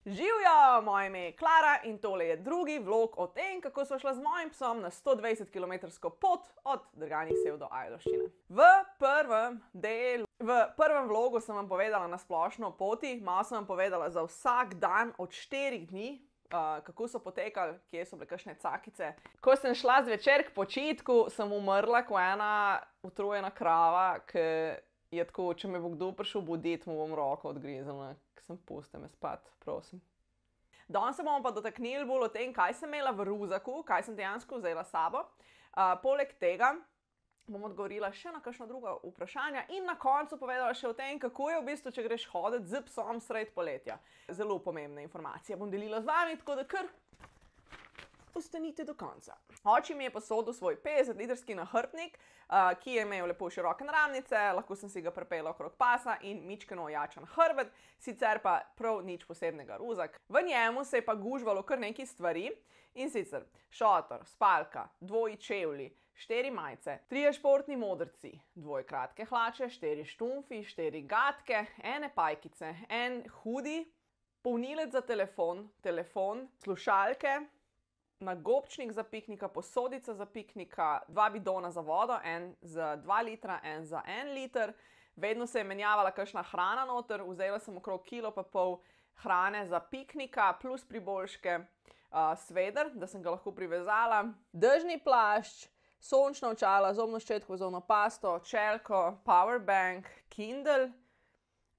Živjo, moje ime je Klara in tole je drugi vlog o tem, kako sva šla z mojim psom na 120-kilometrsko pot od Drganih Sev do Ajdovščine. V prvem vlogu sem vam povedala na splošno o poti, malo sem vam povedala za vsak dan od 4 dni, kako so potekali, kje so bile kakšne cakice. Ko sem šla zvečer k počitku, sem umrla kot ena utrujena krava, ki je tako, če me bo kdo prišel buditi, mu bom roko odgriznila. Pusti me spat, prosim. Danes se bomo pa dotaknili bolj o tem, kaj sem imela v ruzaku, kaj sem dejansko vzela s sabo. Poleg tega bom odgovorila še na kakšna druga vprašanja in na koncu povedala še o tem, kako je v bistvu, če greš hoditi z psom sredi poletja. Zelo pomembne informacije bom delila z vami, tako da kar ostanite do konca. Oči mi je posodil svoj 50-litrski nahrbtnik, ki je imel lepo široke naramnice, lahko sem si ga pripela okrog pasa in mičkeno ojačan hrbet, sicer pa prav nič posebnega ruzak. V njemu se je pa gužvalo kar nekaj stvari, in sicer šotor, spalka, 2 čevlji, 4 majice, 3 športni modrci, 2 kratke hlače, 4 štumfi, 4 gatke, 1 pajkice, 1 hoodie, polnilec za telefon, slušalke, nagobčnik za piknika, posodica za piknika, 2 bidona za vodo, en za 2 litra, en za 1 liter. Vedno se je menjavala kakšna hrana noter, vzela sem okrog 1,5 kg hrane za piknika, plus priboljške, sveder, da sem ga lahko privezala, dežni plašč, sončna očala, zobno ščetko, zobno pasto, čelko, powerbank, Kindle,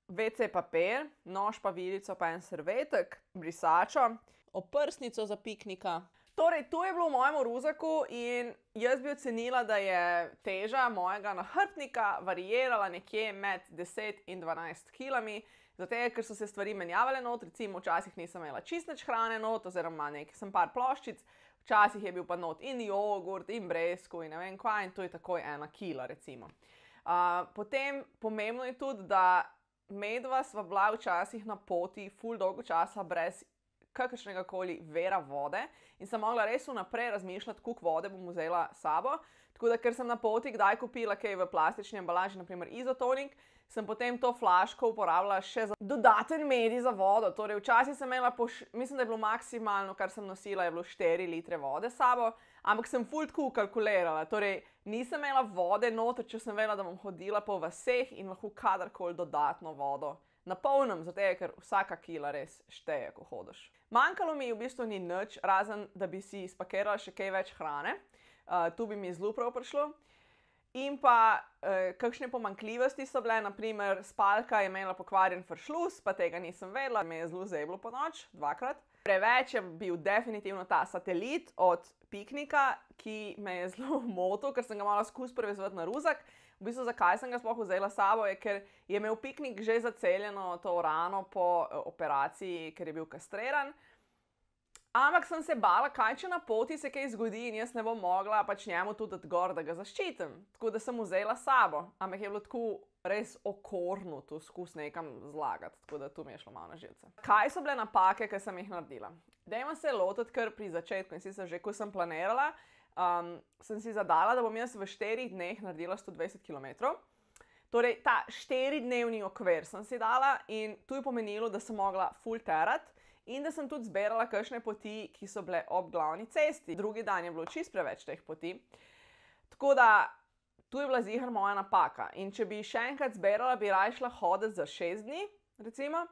WC papir, nož pa vilico pa en servetek, brisačo, oprsnico za piknika. Torej, to je bilo v mojem ruzaku in jaz bi ocenila, da je teža mojega nahrbtnika variirala nekje med 10 in 12 kilami, zato ker so se stvari menjavale not, recimo včasih nisem imela čisto nič hrane not, oziroma sem par ploščic, včasih je bil pa not in jogurt in bresku in ne vem kva in to je takoj 1 kila recimo. Potem pomembno je tudi, da medva sva bila včasih na poti ful dolgo časa brez kakršnega koli vira vode in sem mogla res vnaprej razmišljati, koliko vode bom vzela s sabo. Tako da, ker sem na poti kdaj kupila kaj v plastični embalaži, naprimer izotonik, sem potem to flaško uporabljala še za dodaten medij za vodo. Torej, včasih sem imela, mislim, da je bilo maksimalno, kar sem nosila, je bilo 4 litre vode s sabo, ampak sem ful tako kalkulirala. Torej, nisem imela vode noter, če sem vedela, da bom hodila po vaseh in lahko kadarkoli dodatno vodo napolnim, zato ker vsaka kila res šteje, ko hodiš. Manjkalo mi v bistvu ni nič, razen da bi si spakirala še kaj več hrane. Tu bi mi zelo prav prišlo. In pa kakšne pomanjkljivosti so bile, naprimer spalka je imela pokvarjen fršlus, pa tega nisem vedela, me je zelo zeblo po noč, 2-krat. Preveč je bil definitivno ta satelit od piknika, ki me je zelo motil, ker sem ga malo skušala prevezati na ruzak. V bistvu, zakaj sem ga sploh vzela s sabo, je, ker je imel piknik že zaceljeno to rano po operaciji, ker je bil kastriran. Ampak sem se bala, kaj če na poti se kaj zgodi in jaz ne bom mogla pač njemu tudi dati gor, da ga zaščitim. Tako da sem vzela s sabo, ampak je bilo tako res okorno to skus nekam zlagati, tako da tu mi je šlo malo na živce. Kaj so bile napake, ki sem jih naredila? Dajmo se lotiti kar pri začetku in sicer že, ko sem planirala, sem si zadala, da bom jaz v 4 dneh naredila 120 km. Torej, ta 4-dnevni okvir sem si dala in to je pomenilo, da sem mogla ful terati in da sem tudi zbirala kakšne poti, ki so bile ob glavni cesti. Drugi dan je bilo čisto preveč teh poti. Tako da, tu je bila ziher moja napaka. In če bi še enkrat zbirala, bi raje šla hoditi za 6 dni, recimo,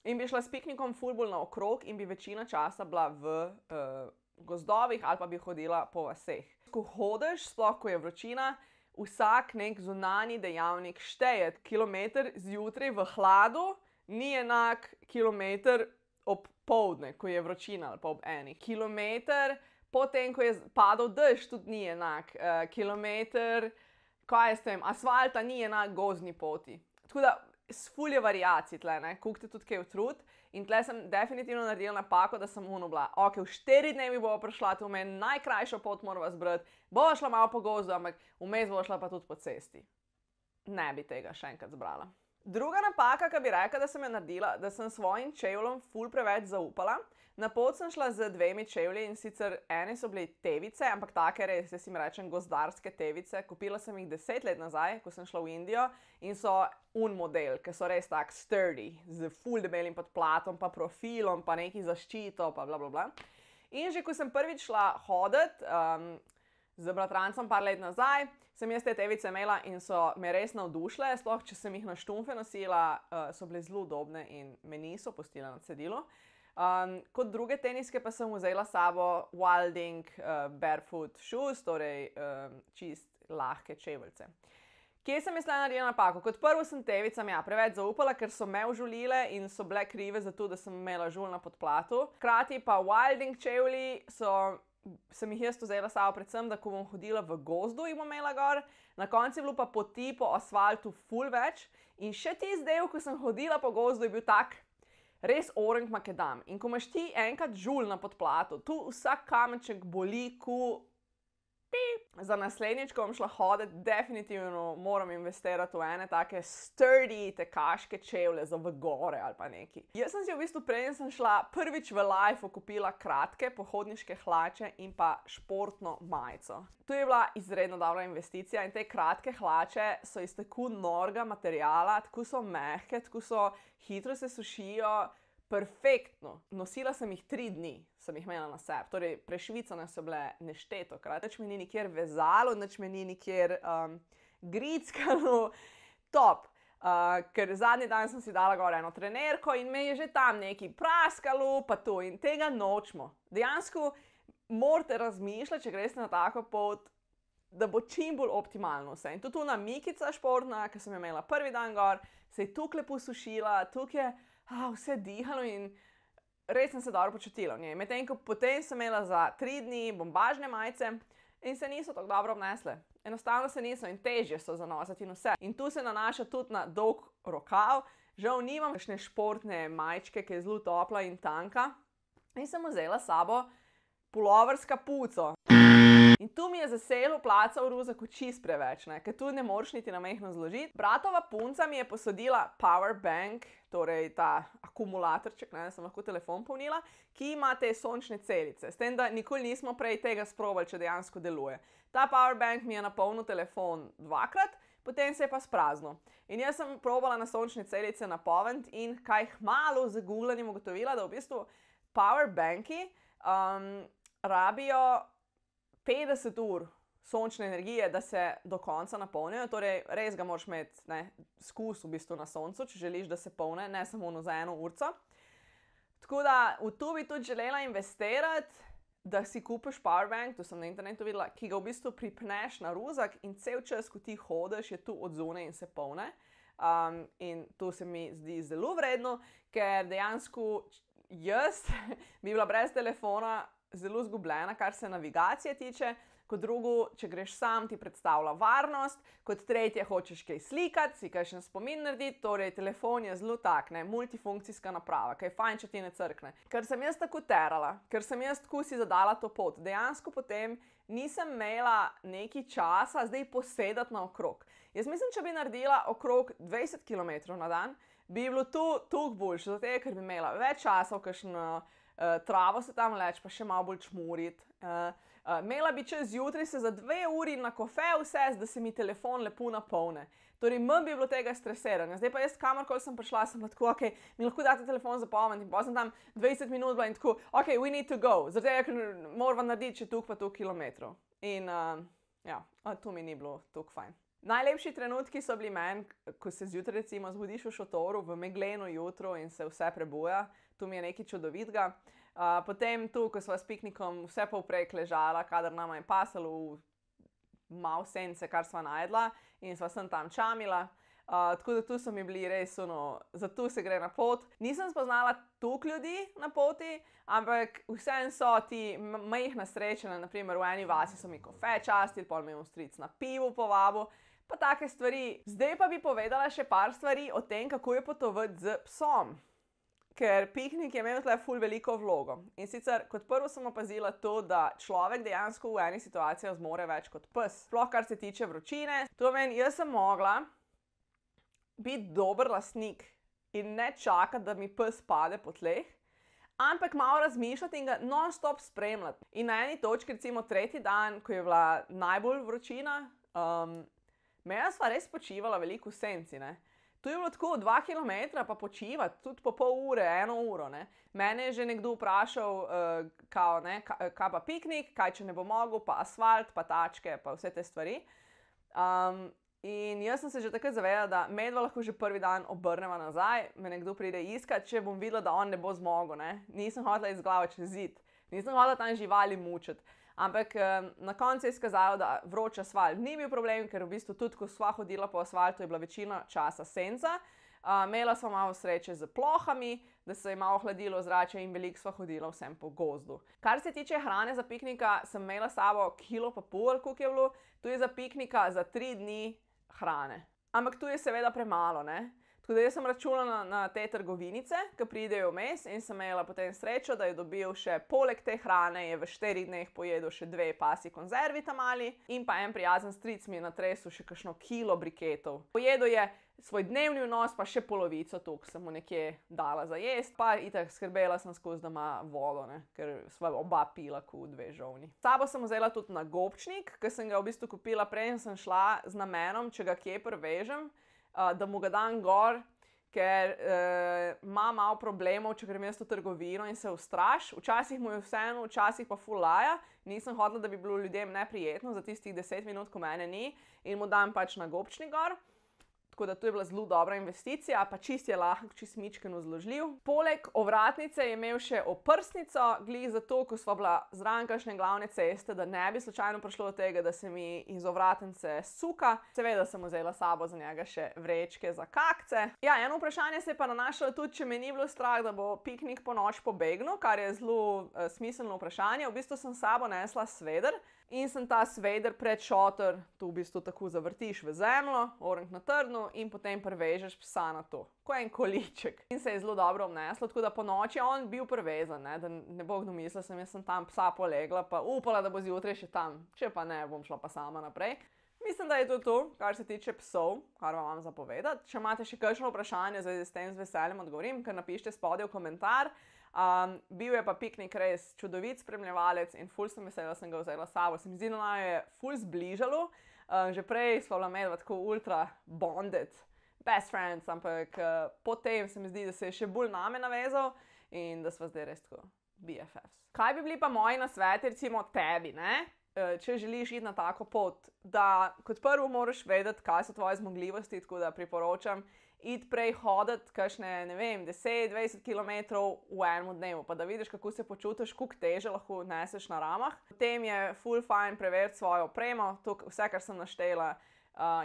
in bi šla s piknikom ful bolj naokrog in bi večina časa bila v gozdovih ali pa bi hodila po vaseh. Ko hodiš, sploh ko je vročina, vsak nek zunanji dejavnik šteje. Kilometer zjutraj v hladu ni enak kilometer ob poldne, ko je vročina ali pa ob 1. Kilometer potem, ko je padal dež, tudi ni enak. Kilometer, kaj jaz vem, asfalta ni enak gozdni poti. Tako da, ful je variacij tle, koliko te tudi kaj utrud. In tle sem definitivno naredila napako, da sem bila, ok, v 4 dnevi bova prišla, to meni najkrajšo pot morava zbrati, bova šla malo po gozdu, ampak vmes bova šla pa tudi po cesti. Ne bi tega še enkrat zbrala. Druga napaka, ki bi rekla, da sem jo naredila, da sem svojim čevljem ful preveč zaupala. Na pot sem šla z 2 čevlji in sicer eni so bili tevice, ampak take res, jaz jim rečem gozdarske tevice. Kupila sem jih 10 let nazaj, ko sem šla v Indijo in so model, ki so res tak sturdy, z ful debelim podplatom, pa profilom, pa neki zaščito, pa bla bla bla. In že ko sem prvič šla hoditi z bratrancem par let nazaj, sem jaz te tevice imela in so me res navdušile, sploh če sem jih na štumfe nosila, so bile zelo udobne in me niso pustile na cedilu. Kot druge teniske pa sem vzela s sabo Wilding barefoot shoes, torej čist lahke čeveljce. Kje sem mislila naredila napako? Kot prvo sem tevicam preveč zaupala, ker so me užulile in so bile krive za to, da sem imela žul na podplatu. Hkrati pa Wilding čevlji sem jih jaz vzela s sabo predvsem, da ko bom hodila v gozdu, jih bom imela gor. Na koncu je bilo pa poti po asfaltu ful več. In še tisti del, ko sem hodila po gozdu, je bil tak res orang makedam. In ko imaš ti enkrat žul na podplatu, tu vsak kamenček boli, Za naslednjič, ko bom šla hoditi, definitivno moram investirati v ene take sturdy tekaške čevlje za v gore ali pa neki. Jaz sem si v bistvu preden sem šla prvič v lifeu kupila kratke pohodniške hlače in pa športno majico. To je bila izredno dobra investicija in te kratke hlače so iz tako norega materiala, tako so mehke, tako so hitro se sušijo. Perfektno. Nosila sem jih 3 dni, sem jih imela na sebi. Torej, prešvicane so bile neštetokrat. Nič me ni nikjer vezalo, nič me ni nikjer grickalo. Top. Ker zadnji dan sem si dala gor eno trenerko in me je že tam neki praskalo, pa to in tega nočemo. Dejansko morate razmišljati, če greste na tako pot, da bo čim bolj optimalno vse. In tudi ona mikica športna, ki sem jo imela prvi dan gor, se je tukaj lepo sušila, tukaj je vse dihalo in res sem se dobro počutila v njej. Medtem ko potem sem imela za 3 dni bombažne majice in se niso tako dobro obnesle. Enostavno se niso in težje so za nositi in vse. In tu se nanaša tudi na dolg rokav. Žal nimam kakšne športne majčke, ki je zelo topla in tanka. In sem vzela s sabo pulover s kapuco. In tu mi je zaselo placa v ruzaku čist preveč, ker tu ne moreš niti na majhno zložiti. Bratova punca mi je posodila power bank, torej ta akumulatorček, da sem lahko telefon polnila, ki ima te sončne celice. S tem, da nikoli nismo prej tega sprobali, če dejansko deluje. Ta power bank mi je napolnil telefon 2-krat, potem se je pa spraznil. In jaz sem probala na sončne celice napolniti in kaj hmalu z googlanjem ugotovila, da v bistvu power banki rabijo 50 ur sončne energije, da se do konca napolnijo. Torej, res ga moraš imeti skus v bistvu na soncu, če želiš, da se polne, ne samo za 1 urco. Tako da v to bi tudi želela investirati, da si kupiš powerbank, to sem na internetu videla, ki ga v bistvu pripneš na ruzak in cel čas, ko ti hodiš, je tu od zunaj in se polne. In to se mi zdi zelo vredno, ker dejansko jaz bi bila brez telefona zelo zgubljena, kar se navigacije tiče. Kot drugo, če greš sam, ti predstavlja varnost. Kot tretje, hočeš kaj slikati, si kakšen spomin narediti. Torej, telefon je zelo tak, multifunkcijska naprava, kaj je fajn, če ti ne crkne. Ker sem jaz tako terala, ker sem jaz tako si zadala to pot, dejansko potem nisem imela neki časa zdaj posedati naokrog. Jaz mislim, če bi naredila okrog 20 km na dan, bi bilo to toliko boljše, zato ker bi imela več časa v kakšno travo se tam leč, pa še malo bolj čmurit. Imela bi čez jutri se za 2 uri na kofe vse, da se mi telefon lepo napolne. Torej, manj bi bilo tega stresiranja. Zdaj pa jaz kamorkoli sem prišla, sem bila tako, ok, mi lahko date telefon zapolniti in pa sem tam 20 minut bila in tako, ok, we need to go. Zato je, ker moramo narediti še toliko pa toliko kilometrov. In to mi ni bilo toliko fajn. Najlepši trenutki so bili meni, ko se zjutraj recimo zbudiš v šotoru, v megleno jutro in se vse prebuja. Tu mi je nekaj čudovitega. Potem tu, ko sva s piknikom vse povprek ležala, kadar nama je pasalo v malo sence, kar sva najedla in sva sem tam čamila. Tako da tu so mi bili res, zato se gre na pot. Nisem spoznala toliko ljudi na poti, ampak vseeno so ti majhna srečanja, naprimer v eni vasi so mi kofe častili, pol me je stric na pivo povabil, pa take stvari. Zdaj pa bi povedala še par stvari o tem, kako je potovati z psom. Ker piknik je imel tle ful veliko vlogo. In sicer kot prvo sem opazila to, da človek dejansko v eni situaciji zmore več kot pes. Sploh kar se tiče vročine. To meni, jaz sem mogla biti dober lastnik in ne čakati, da mi pes pade po tleh, ampak malo razmišljati in ga non-stop spremljati. In na eni točki, recimo 3. dan, ko je bila najbolj vročina, meja sva res počivala veliko v senci, ne. Tu je bilo tako 2 kilometra pa počivati, tudi po pol ure, 1 uro, ne. Mene je že nekdo vprašal, kao, ne, kaj pa piknik, kaj če ne bo mogel, pa asfalt, pa tačke, pa vse te stvari. In jaz sem se že takrat zavedala, da medva lahko že prvi dan obrneva nazaj, me nekdo pride iskat, če bom videla, da on ne bo zmogel, ne. Nisem hotela iz glave čez zid, nisem hotela tam živali mučiti. Ampak na koncu je izkazalo, da vroč asfalt ni bil problem, ker v bistvu tudi, ko sva hodila po asfaltu, je bila večina časa senca. Imela sva malo sreče z plohami, da se je malo hladilo zrače in veliko sva hodila vsem po gozdu. Kar se tiče hrane za piknika, sem imela s sabo 1,5 kila, koliko je bilo. Tu je za piknika za 3 dni hrane. Ampak tu je seveda premalo, ne. Tako da jaz sem računala na te trgovinice, ki pridejo vmes in sem imela potem srečo, da je dobil še poleg te hrane, je v 4 dneh pojedel še 2 pasji konzervi tamali in pa en prijazen stric mi je natresel še kakšno kilo briketov. Pojedel je svoj dnevni vnos, pa še polovico, toliko sem mu nekje dala za jest, pa itak skrbela sem skozi, da ima vodo, ne, ker sva oba pila kot 2 žolni. S sabo sem vzela tudi nagobčnik, ki sem ga v bistvu kupila preden sem šla z namenom, če ga kje privežem, da mu ga dam gor, ker ima malo problemov, če grem jaz v trgovino in se ustraš. Včasih mu je vseeno, včasih pa ful laja. Nisem hotela, da bi bilo ljudem neprijetno za tistih 10 minut, ko mene ni, in mu dam pač nagobčnik gor. Tako da to je bila zelo dobra investicija, pa čist je lahek, čist mičkeno zložljiv. Poleg ovratnice je imel še oprsnico, glih zato, ko sva bila zraven kakšne glavne ceste, da ne bi slučajno prišlo do tega, da se mi iz ovratnice suka. Seveda sem vzela s sabo za njega še vrečke za kakce. Ja, eno vprašanje se je pa nanašalo tudi, če me ni bilo strah, da bo piknik ponoči pobegnil, kar je zelo smiselno vprašanje. V bistvu sem s sabo nesla sveder in sem ta sveder pred šotor, tu v bistvu tako zavrtiš v zemljo, orenk na trdnu in potem privežeš psa na to, ko en količek. In se je zelo dobro obneslo, tako da po noči je on bil privezan, ne, da ne bo kdo mislil, jaz sem tam psa polegla, pa upala, da bo zjutraj še tam, če pa ne, bom šla pa sama naprej. Mislim, da je to, kar se tiče psov, kar vam imam za povedati. Če imate še kakšno vprašanje, zdaj s tem z veseljem odgovorim, kar napišite spodaj v komentar. Bil je pa piknik res čudovit spremljevalec in ful sem vesela, da sem ga vzela s sabo. Se mi zdi, da naju je ful zbližalo. Že prej sva bila medva tako ultra bonded, best friends, ampak potem se mi zdi, da se je še bolj name navezal in da sva zdaj res tako BFFs. Kaj bi bili pa moji nasveti recimo tebi, ne? Če želiš iti na tako pot, da kot prvo moraš vedeti, kaj so tvoje zmogljivosti, tako da priporočam iti prej hoditi kakšne, ne vem, 10-20 kilometrov v enem dnevu, pa da vidiš, kako se počutiš, koliko teže lahko neseš na ramah. Potem je ful fajn preveriti svojo opremo, vse, kar sem naštela,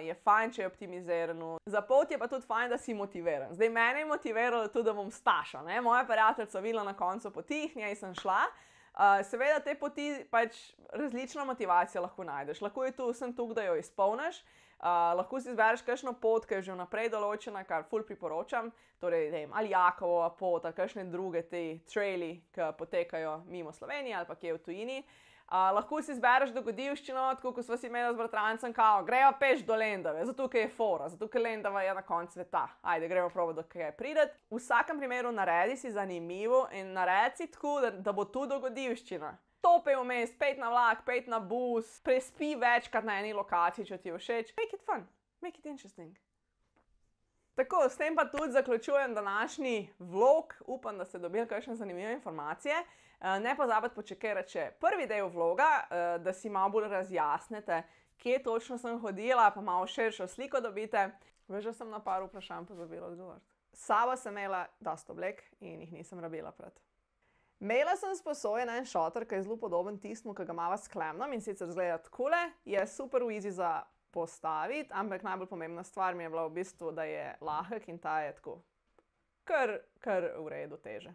je fajn, če je optimizirano. Za pot je pa tudi fajn, da si motiviran. Zdaj, mene je motiviralo tudi, da bom staša, ne. Moja prijateljica videla na koncu poti, k njej sem šla. Seveda te poti pač različno motivacijo lahko najdeš. Lahko je tu, sem tukaj, da jo izpolniš. Lahko si izbereš kakšno pot, ki je že vnaprej določena, kar ful priporočam. Torej, ne vem, ali Jakobova pot, ali kakšne druge te traili, ki potekajo mimo Slovenije ali pa kje v tujini. Lahko si izbereš dogodivščino, tako ko sva si imela z bratrancem, kao, greva peš do Lendave, zato ker je fora, zato ker Lendava je na koncu sveta. Ajde, gremo probati, do kaj prideti. V vsakem primeru naredi si zanimivo in naredi si tako, da bo tu dogodivščina. Stopej vmes, pejt na vlak, pejt na bus, prespi večkrat na eni lokaciji, če ti je všeč. Make it fun, make it interesting. Tako, s tem pa tudi zaključujem današnji vlog. Upam, da ste dobili kakšne zanimive informacije. Ne pozabite počakati še prvi del vloga, da si malo bolj razjasnite, kje točno sem hodila, pa malo širšo sliko dobite. Veš, da sem na par vprašanj pozabila odgovoriti. S sabo sem imela dosti oblek in jih nisem rabila pred. Imela sem sposojen en šotor, ki je zelo podoben tistemu, ki ga imava s klemnom in sicer izgleda takole. Je super easy za postaviti, ampak najbolj pomembna stvar mi je bila v bistvu, da je lahek in ta je tako kar v redu teže.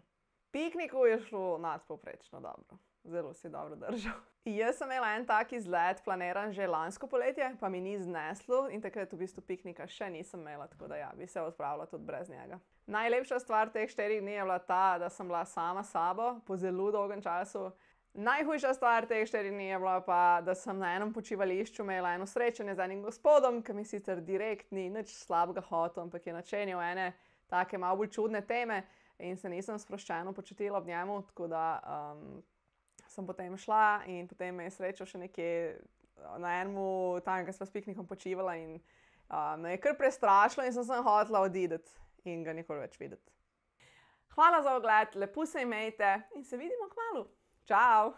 Pikniku je šlo nadpovprečno dobro. Zelo si dobro držal. Jaz sem imela en tak izlet planiran že lansko poletje, pa mi ni zneslo in takrat v bistvu piknika še nisem imela, tako da ja, bi se odpravila tudi brez njega. Najlepša stvar teh 4 dni je bila ta, da sem bila sama s sabo po zelo dolgem času. Najhujša stvar teh 4 dni je bila pa, da sem na enem počivališču imela eno srečanje z enim gospodom, ki mi sicer direkt ni nič slabega hotel, ampak je načenjal ene take malo bolj čudne teme in se nisem sproščeno počutila ob njemu, tako da sem potem šla in potem me je srečal še nekje na enem tam, ko sva s piknikom počivala in me je kar prestrašilo in sem hotela odideti in ga nikoli več videti. Hvala za ogled, lepo se imejte in se vidimo kmalu. Čau!